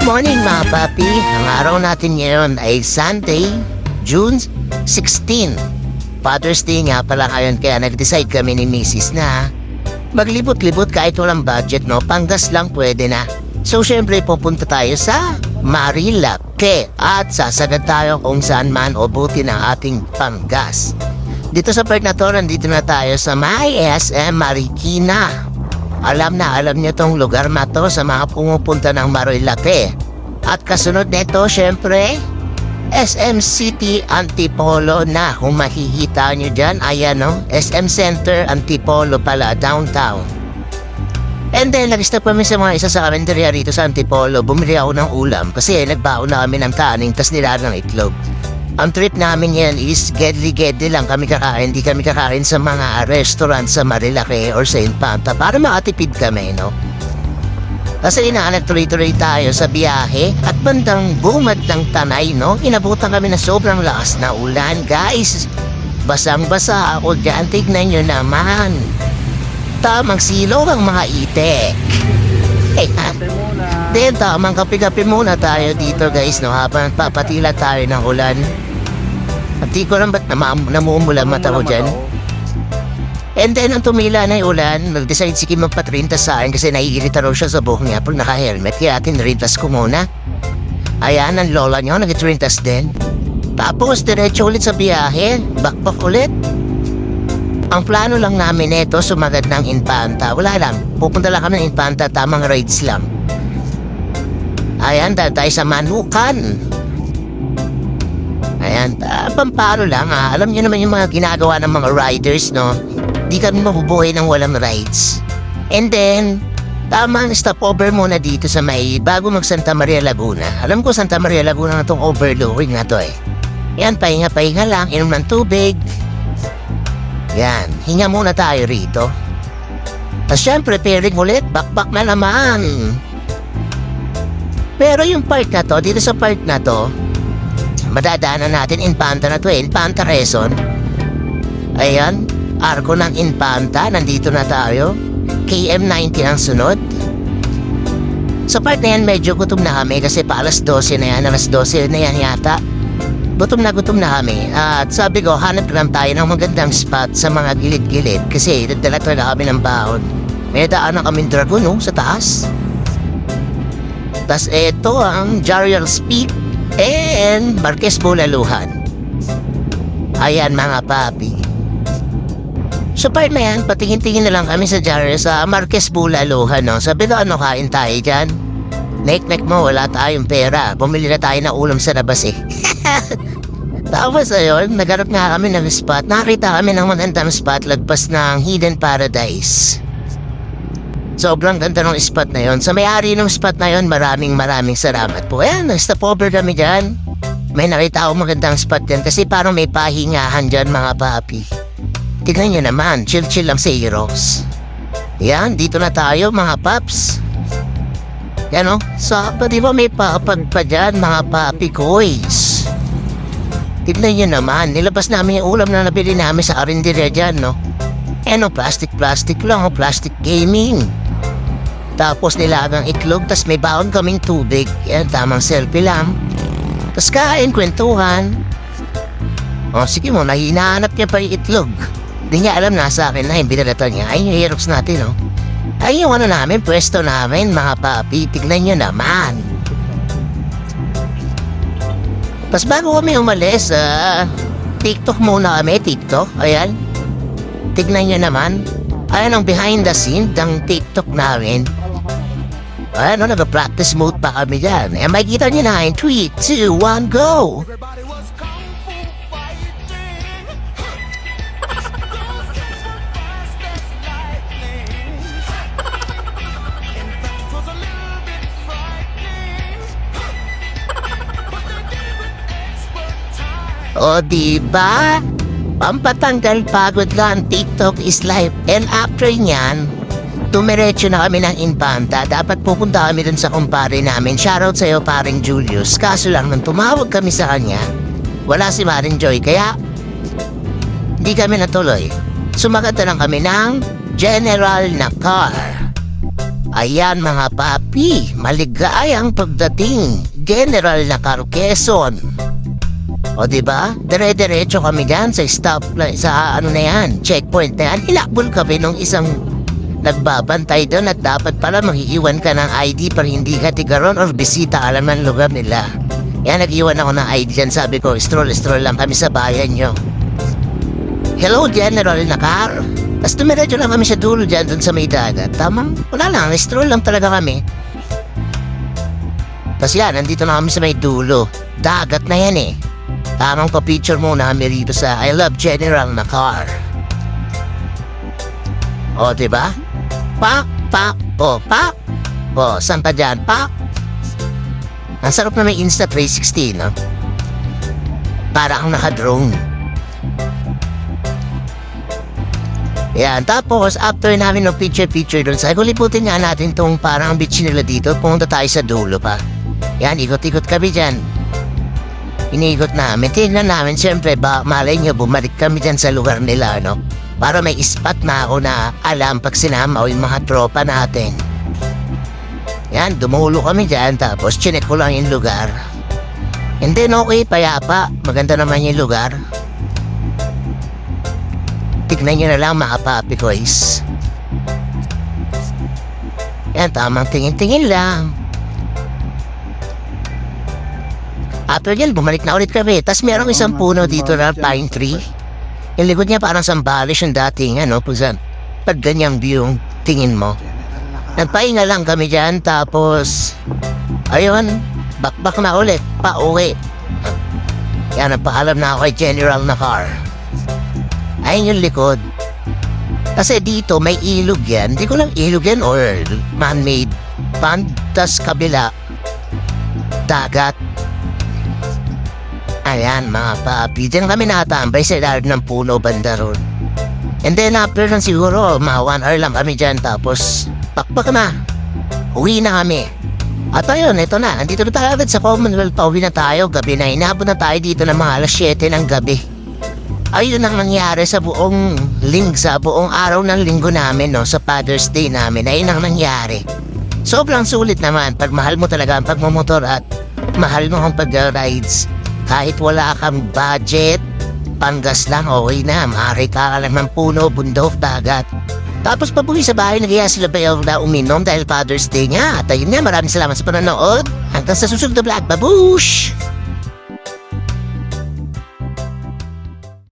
Good morning mga papi. Ang araw natin ngayon ay Sunday, June 16. Father's Day nga pala ngayon kaya nag-decide kami ni Mrs. na maglibot-libot kahit walang budget, no? Panggas lang pwede na. So syempre pupunta tayo sa Marilake at sasagad tayo kung saan man o buti ng ating panggas. Dito sa part na to, nandito na tayo sa may SM Marikina. Alam niyo tong lugar na to sa mga pumupunta ng Marilake. At kasunod nito, syempre, SM City Antipolo na. Kung makikita nyo dyan, ayan no, SM Center Antipolo pala, downtown. And then, nag-stop kami sa mga isa sa karinderya rito sa Antipolo. Bumili ako ng ulam kasi nagbaon na kami ng kaning tas nilagang itlog. Ang trip namin yan is gedli-gedli lang kami kakain. Hindi kami kakain sa mga restaurant sa Marilake or sa Infanta para makatipid kami, no? Kasi inaanap tuloy-tuloy tayo sa biyahe at bandang bumad ng Tanay, no? Inabutan kami na sobrang lakas na ulan, guys. Basang-basa ako dyan. Tignan nyo naman. Tamang silong ang mga itik. Then, tamang kape-kape muna tayo dito, guys, no? Habang papatila tayo ng ulan. At di ko lang ba't namumula mata ko dyan. And then, ang tumila na yung ulan, nag-decide si Kim magpatrintas sa akin kasi naiirita raw siya sa buhok niya pag naka-helmet. Kaya tinrintas ko muna. Ayan, ang lola niyo, nag-trintas din. Tapos, diretso ulit sa biyahe. Backpack ulit. Ang plano lang namin ito, sumagad ng Infanta. Wala lang. Pupunta lang kami ng Infanta, tamang rides lang. Ayan, dahil tayo sa Manukan. Ayan, pamparo lang ha. Alam niyo naman yung mga ginagawa ng mga riders, no? Di kami mabubuhay ng walang rides. And then, tamang stopover muna dito sa may bago mag Santa Maria Laguna. Alam ko Santa Maria Laguna na itong overlooking na to eh. Yan, pahinga-pahinga lang, inom ng tubig. Yan, hinga muna tayo rito. Tapos syempre, pairing ulit, backpack na naman. Pero yung part na to, dito sa part na to, madadaanan natin Infanta na to eh, Infanta Quezon. Ayan, arko ng Infanta, nandito na tayo. KM90 ang sunod. Sa part na yan, medyo gutom na kami kasi pa alas 12 na yan, alas 12 na yan yata. Gutom na kami. At sabi ko, hanap lang tayo ng magandang spot sa mga gilid-gilid kasi dadala talaga kami ng baon. May daan na kaming dragon, no, sa taas. Tas eto ang Jariel's Peak and Marquez Bulaluhan. Ayan mga papi. So part na yan, patingin-tingin na lang kami sa Jariel sa Marquez Bulaluhan, no? Sabi ko, ano kain tayo dyan? Nek-nek mo, wala tayong pera. Bumili na tayo ng ulam sa labas eh. Tapos ayun, nagharap nga kami ng spot. Nakita kami ng magandang spot lagpas ng Hidden Paradise. Sobrang ganda ng spot na yon. Sa may-ari ng spot na yon, maraming salamat po. Ayan, nag-stop over kami dyan. May nakita ako magandang spot dyan kasi parang may pahingahan dyan mga papi. Tignan nyo naman, chill-chill lang sa Heroes. Ayan, dito na tayo mga paps. Yan o, di ba may papag pa dyan mga papi koys. Tignan nyo naman, nilabas namin yung ulam na nabili namin sa karinderya dyan, no? Plastic lang, plastic gaming. Tapos nilagang itlog, tas may baon kaming tubig. Yan, tamang selfie lang. Tas kain, kwentuhan. O, sige mo, hinahanap niya pa yung itlog. Di niya alam nasa akin na, binalata niya. Ay, yung Heroes natin, no? Ay, yung ano namin, pwesto namin, mga papi. Tignan nyo naman. Tas bago kami umalis, TikTok muna kami, TikTok. Ayan. Tignan nyo naman. Ayan ang behind the scene ng TikTok namin. Ayan, nag-practice mode pa kami dyan. Eh, makikita nyo na in 3, 2, 1, go! O diba? Pampatanggal pagod lang, TikTok is life. And after nyan, tumiretso na kami ng Infanta. Dapat pupunta kami dun sa kumpare namin. Shoutout sa'yo, paring Julius. Kaso lang, nung tumawag kami sa kanya, wala si Maring Joy. Kaya, hindi kami natuloy. Sumagat na lang kami ng general na car. Ayan mga papi, maligayang pagdating, General Nakar, Quezon. O diba? Dire-diretso kami dyan sa sa ano na yan, checkpoint na yan. Hilakbol kami nung isang nagbabantay doon at dapat pala mag-iiwan ka ng ID para hindi ka tigaron or bisita alam ng lugar nila. Yan, nag-iwan ako ng ID dyan. Sabi ko, stroll lang kami sa bayan nyo. Hello, General Nakar. Tapos tumiradyo lang kami sa dulo dyan dun sa may dagat. Tama? Wala lang, stroll lang talaga kami. Tapos yan, nandito na kami sa may dulo. Dagat na yan eh. Tamang pa-picture muna kami rito sa I Love General Nakar. O, diba? Pak, pak, o, pak. O, saan pa dyan? Pak. Ang sarap na may Insta360, no? Para kang naka-drone. Yan, tapos after namin ng picture doon, sa liputin nga natin tong parang beach nila dito, pumunta tayo sa dulo pa. Yan, ikot-ikot kami dyan. Iniikot namin, tingnan namin, siyempre, malay nyo, bumalik kami dyan sa lugar nila, no? Para may spot na ako na alam pag sinama o yung mga tropa natin. Yan, dumulo kami dyan, tapos chinek ko lang yung lugar. And then okay, payapa, maganda naman yung lugar. Tignan nyo na lang mga papi koys. Yan, tamang tingin-tingin lang. After yan, bumalik na ulit kami. Tapos merong isang puno dito na pine tree. Yung likod niya parang sambalish yung dating, ano, pag ganyang view yung tingin mo. Nagpahinga lang kami dyan, tapos, ayun, bakbak na ulit, pauwi. Yan, nagpaalam na ako kay General Nakar. Ayun yung likod. Kasi dito may ilog yan. Hindi ko lang ilog yan or man-made pond. Tas kabila, dagat. Ayan mga papi. Diyan kami nakatambay sa ilalim ng puno banda ron. And then after lang siguro, mga 1 hour lang kami dyan. Tapos pakpak na. Uwi na kami. At ayun, ito na. Andito na tayo agad sa Commonwealth. Pauwi na tayo. Gabi na. Inabot na tayo dito ng mga alas 7 ng gabi. Ayun ang nangyari sa buong araw ng linggo namin, no, sa Father's Day namin. Ayun ang nangyari. Sobrang sulit naman pag mahal mo talaga ang pagmamotor at mahal mo ang pag-rides. Kahit wala kang budget, panggas lang, okay na. Makakita ka lang ng puno, bundok, dagat. Tapos pabuwi sa bahay, nagaya sila bayaw na uminom dahil Father's Day nga. At ayun nga, maraming salamat sa panonood. Hanggang sa susunod na vlog, babush!